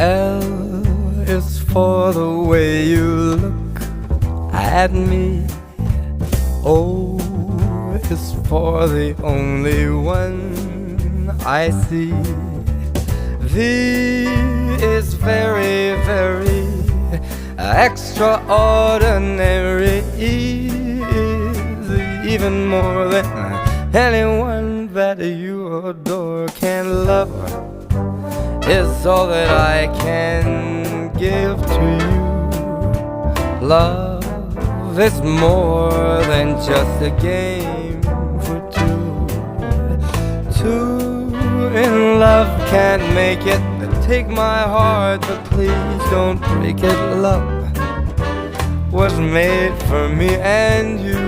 L is for the way you look at me. O is for the only one I see. V is very, very extraordinary. E is even more than anyone that you adore can love. Is all that I can give to you. Love is more than just a game for two. Two in love can't make it. Take my heart, but please don't break it. Love was made for me and you.